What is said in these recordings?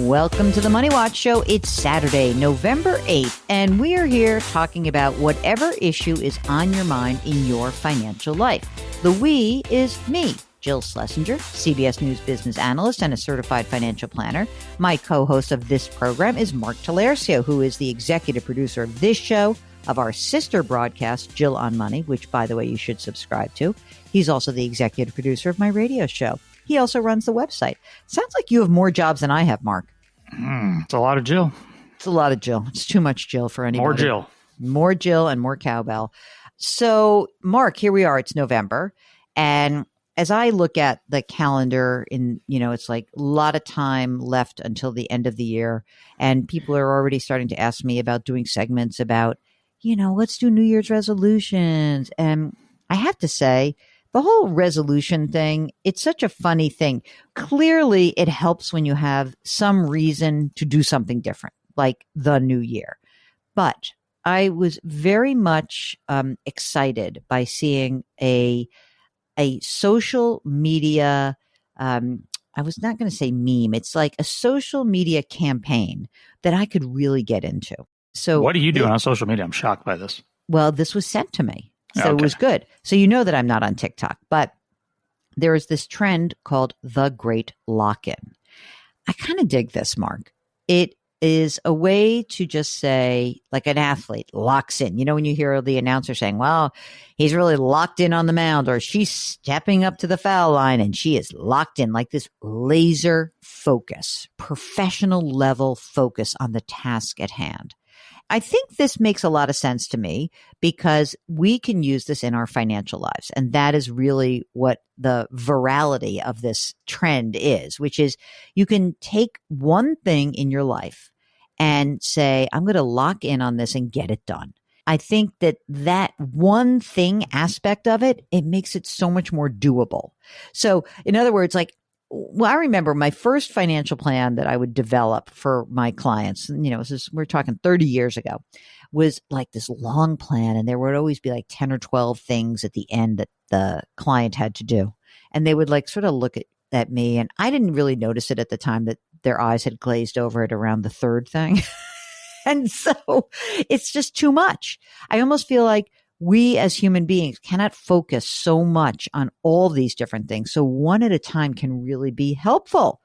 Welcome to the Money Watch Show. It's Saturday, November 8th, and we are here talking about whatever issue is on your mind in your financial life. The we is me, Jill Schlesinger, CBS News business analyst and a certified financial planner. My co-host of this program is Mark Talercio, who is the executive producer of this show, of our sister broadcast, Jill on Money, which, by the way, you should subscribe to. He's also the executive producer of my radio show. He also runs the website. Sounds like you have more jobs than I have, Mark. It's a lot of Jill. It's a lot of Jill. It's too much Jill for anybody. More Jill. More Jill and more cowbell. So, Mark, here we are. It's November. And as I look at the calendar, it's like a lot of time left until the end of the year. And people are already starting to ask me about doing segments about, let's do New Year's resolutions. And I have to say, the whole resolution thing, it's such a funny thing. Clearly, it helps when you have some reason to do something different, like the new year. But I was very much excited by seeing a social media, I was not going to say meme. It's like a social media campaign that I could really get into. So what are you doing on social media? I'm shocked by this. Well, this was sent to me. So Okay. It was good. So you know that I'm not on TikTok, but there is this trend called the Great Lock-In. I kind of dig this, Mark. It is a way to just say, like an athlete locks in. When you hear the announcer saying, well, he's really locked in on the mound, or she's stepping up to the foul line and she is locked in, like this laser focus, professional level focus on the task at hand. I think this makes a lot of sense to me because we can use this in our financial lives. And that is really what the virality of this trend is, which is you can take one thing in your life and say, I'm going to lock in on this and get it done. I think that one thing aspect of it, it makes it so much more doable. So in other words, I remember my first financial plan that I would develop for my clients, we're talking 30 years ago, was like this long plan. And there would always be like 10 or 12 things at the end that the client had to do. And they would sort of look at me. And I didn't really notice it at the time that their eyes had glazed over at around the third thing. And so it's just too much. I almost feel like we as human beings cannot focus so much on all these different things. So one at a time can really be helpful.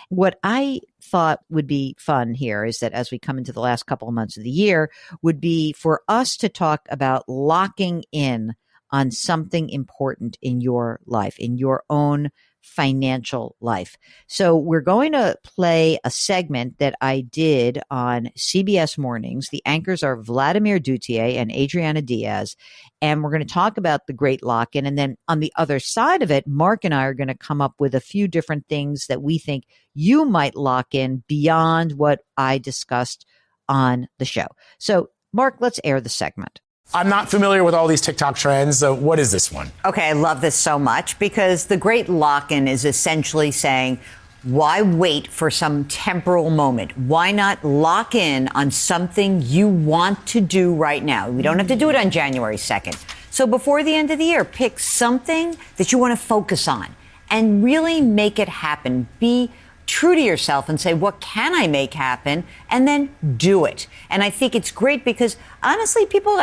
What I thought would be fun here is that as we come into the last couple of months of the year would be for us to talk about locking in on something important in your life, in your own financial life. So we're going to play a segment that I did on CBS Mornings. The anchors are Vladimir Duthiers and Adriana Diaz. And we're going to talk about the Great Lock-In. And then on the other side of it, Mark and I are going to come up with a few different things that we think you might lock in beyond what I discussed on the show. So Mark, let's air the segment. I'm not familiar with all these TikTok trends. So what is this one? Okay, I love this so much because the Great Lock-In is essentially saying, why wait for some temporal moment? Why not lock in on something you want to do right now? We don't have to do it on January 2nd. So before the end of the year, pick something that you want to focus on and really make it happen. Be true to yourself and say, what can I make happen? And then do it. And I think it's great because honestly, people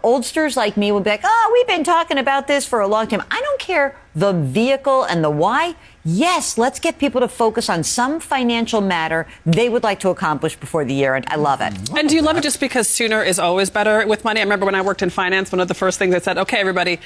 oldsters like me would be like, oh, we've been talking about this for a long time. I don't care the vehicle and the why. Yes, let's get people to focus on some financial matter they would like to accomplish before the year. And I love it. And do you love it just because sooner is always better with money? I remember when I worked in finance, one of the first things I said, okay, everybody,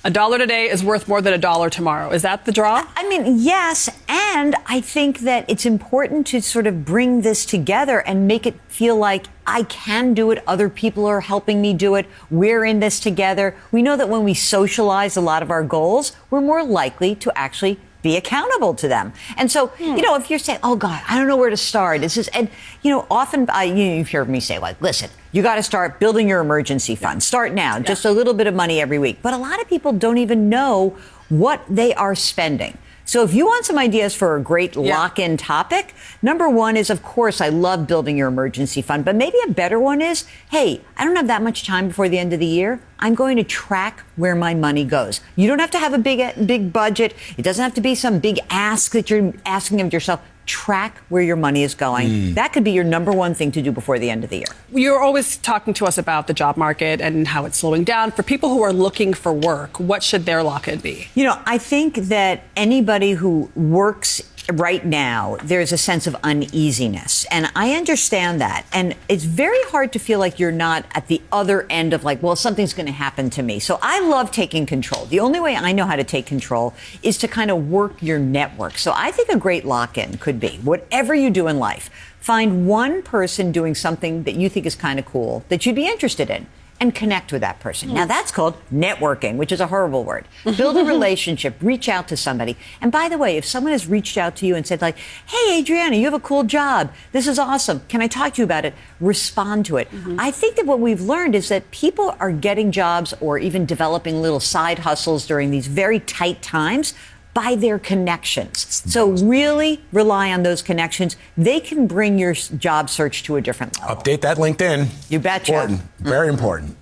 $1 today is worth more than $1 tomorrow. Is that the draw? I mean, yes. And I think that it's important to sort of bring this together and make it feel like I can do it. Other people are helping me do it. We're in this together. We know that when we socialize a lot of our goals, we're more likely to actually be accountable to them. And so, if you're saying, oh God, I don't know where to start. Often you've heard me say, listen, you got to start building your emergency fund. Start now, just a little bit of money every week. But a lot of people don't even know what they are spending. So if you want some ideas for a great lock-in topic, number one is, of course, I love building your emergency fund. But maybe a better one is, hey, I don't have that much time before the end of the year. I'm going to track where my money goes. You don't have to have a big budget. It doesn't have to be some big ask that you're asking of yourself. track where your money is going. That could be your number one thing to do before the end of the year. You're always talking to us about the job market and how it's slowing down. For people who are looking for work, what should their lock-in be? You know, I think that anybody who works right now, there's a sense of uneasiness. And I understand that. And it's very hard to feel like you're not at the other end of like, well, something's going to happen to me. So I love taking control. The only way I know how to take control is to kind of work your network. So I think a great lock-in could be whatever you do in life, find one person doing something that you think is kind of cool that you'd be interested in, and connect with that person. Now that's called networking, which is a horrible word. Build a relationship, reach out to somebody. And by the way, if someone has reached out to you and said like, hey, Adriana, you have a cool job. This is awesome. Can I talk to you about it? Respond to it. I think that what we've learned is that people are getting jobs or even developing little side hustles during these very tight times by their connections. So really rely on those connections. They can bring your job search to a different level. Update that LinkedIn. You betcha. Important. Very important.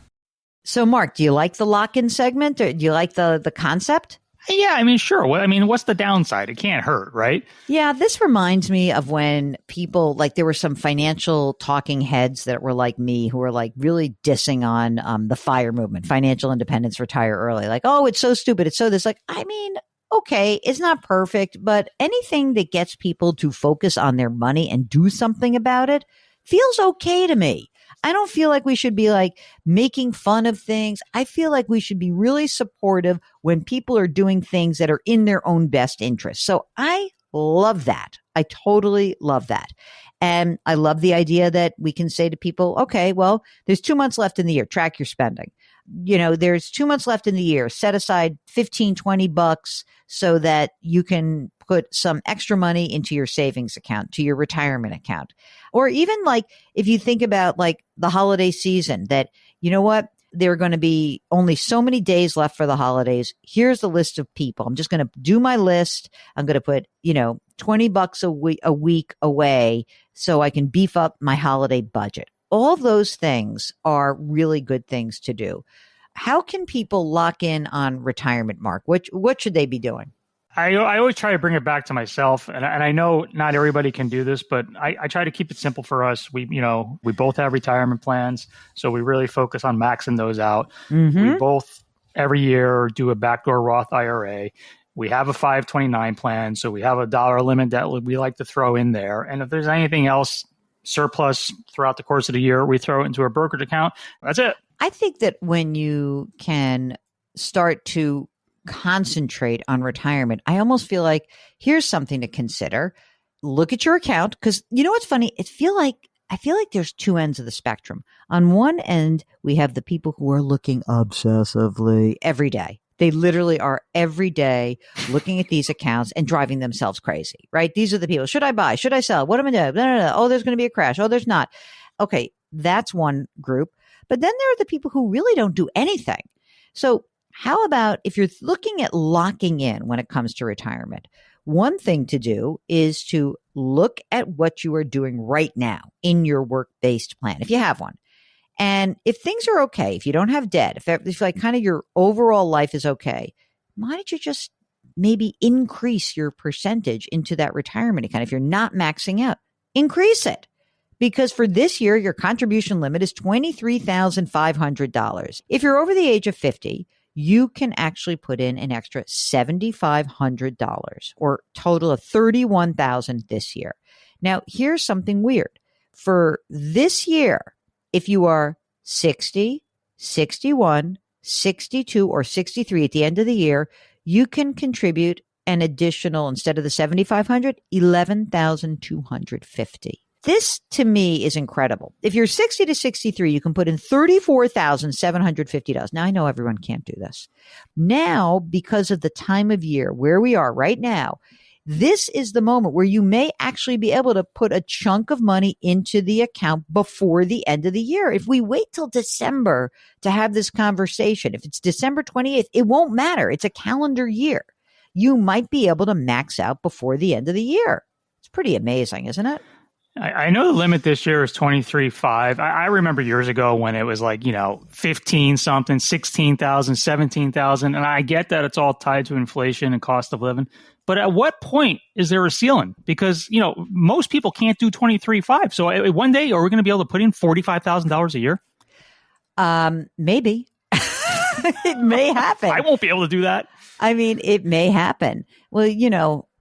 So, Mark, do you like the lock-in segment, or do you like the concept? Yeah, I mean, sure. Well, I mean, what's the downside? It can't hurt, right? Yeah, this reminds me of when people, like, there were some financial talking heads that were like me who were like really dissing on the FIRE movement, financial independence, retire early. Like, oh, it's so stupid. It's so this. Like, I mean, okay, it's not perfect, but anything that gets people to focus on their money and do something about it feels okay to me. I don't feel like we should be like making fun of things. I feel like we should be really supportive when people are doing things that are in their own best interest. So I love that. I totally love that. And I love the idea that we can say to people, okay, well, there's 2 months left in the year. Track your spending. You know, there's 2 months left in the year. Set aside $15-20 so that you can put some extra money into your savings account, to your retirement account. Or even like if you think about like the holiday season, that, you know what, there are going to be only so many days left for the holidays. Here's the list of people. I'm just going to do my list. I'm going to put, you know, $20 a week away so I can beef up my holiday budget. All those things are really good things to do. How can people lock in on retirement, Mark? What should they be doing? I always try to bring it back to myself, and I know not everybody can do this, but I try to keep it simple for us. We both have retirement plans, so we really focus on maxing those out. We both every year do a backdoor Roth IRA. We have a 529 plan, so we have a dollar limit that we like to throw in there. And if there's anything else surplus throughout the course of the year, we throw it into a brokerage account. That's it. I think that when you can start to concentrate on retirement, I almost feel like here's something to consider. Look at your account, because you know what's funny? I feel like there's two ends of the spectrum. On one end, we have the people who are looking obsessively every day. They literally are every day looking at these accounts and driving themselves crazy, right? These are the people. Should I buy? Should I sell? What am I doing? No. Oh, there's going to be a crash. Oh, there's not. Okay, that's one group. But then there are the people who really don't do anything. So how about if you're looking at locking in when it comes to retirement? One thing to do is to look at what you are doing right now in your work-based plan, if you have one. And if things are okay, if you don't have debt, if like kind of your overall life is okay, why don't you just maybe increase your percentage into that retirement account? If you're not maxing out, increase it. Because for this year, your contribution limit is $23,500. If you're over the age of 50, you can actually put in an extra $7,500 or total of $31,000 this year. Now, here's something weird. For this year, if you are 60, 61, 62, or 63 at the end of the year, you can contribute an additional, instead of the $7,500, $11,250. This to me is incredible. If you're 60 to 63, you can put in $34,750. Now, I know everyone can't do this. Now, because of the time of year where we are right now, this is the moment where you may actually be able to put a chunk of money into the account before the end of the year. If we wait till December to have this conversation, if it's December 28th, it won't matter. It's a calendar year. You might be able to max out before the end of the year. It's pretty amazing, isn't it? I know the limit this year is 23.5. I remember years ago when it was like, 15 something, 16,000, 17,000. And I get that it's all tied to inflation and cost of living. But at what point is there a ceiling? Because, most people can't do 23.5. So one day, are we going to be able to put in $45,000 a year? Maybe. It may happen. I won't be able to do that. I mean, it may happen. Well,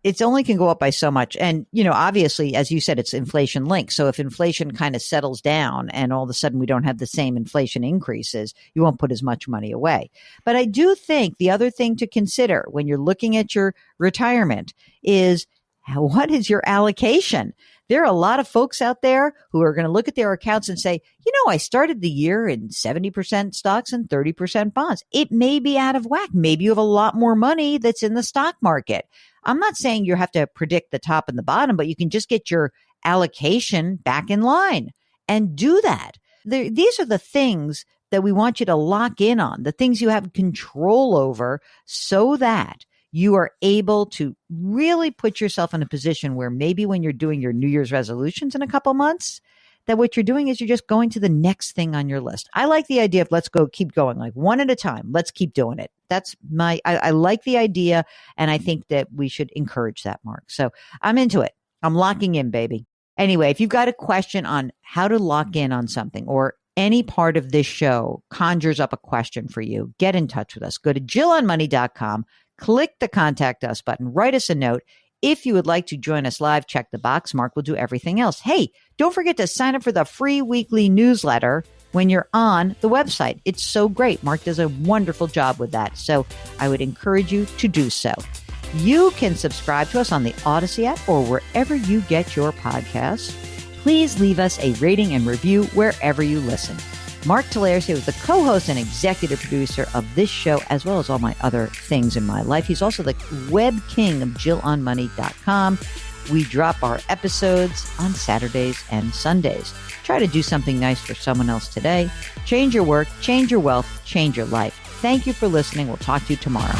it's only can go up by so much. And, obviously, as you said, it's inflation linked. So if inflation kind of settles down and all of a sudden we don't have the same inflation increases, you won't put as much money away. But I do think the other thing to consider when you're looking at your retirement is what is your allocation? There are a lot of folks out there who are going to look at their accounts and say, I started the year in 70% stocks and 30% bonds. It may be out of whack. Maybe you have a lot more money that's in the stock market. I'm not saying you have to predict the top and the bottom, but you can just get your allocation back in line and do that. These are the things that we want you to lock in on, the things you have control over so that you are able to really put yourself in a position where maybe when you're doing your New Year's resolutions in a couple months, that what you're doing is you're just going to the next thing on your list. I like the idea of let's go, keep going, like one at a time. Let's keep doing it. That's I like the idea. And I think that we should encourage that, Mark. So I'm into it. I'm locking in, baby. Anyway, if you've got a question on how to lock in on something or any part of this show conjures up a question for you, get in touch with us. Go to JillOnMoney.com, click the contact us button, write us a note. If you would like to join us live, check the box. Mark will do everything else. Hey, don't forget to sign up for the free weekly newsletter when you're on the website. It's so great. Mark does a wonderful job with that. So I would encourage you to do so. You can subscribe to us on the Odyssey app or wherever you get your podcasts. Please leave us a rating and review wherever you listen. Mark Tolares here is the co-host and executive producer of this show, as well as all my other things in my life. He's also the web king of JillOnMoney.com. We drop our episodes on Saturdays and Sundays. Try to do something nice for someone else today. Change your work, change your wealth, change your life. Thank you for listening. We'll talk to you tomorrow.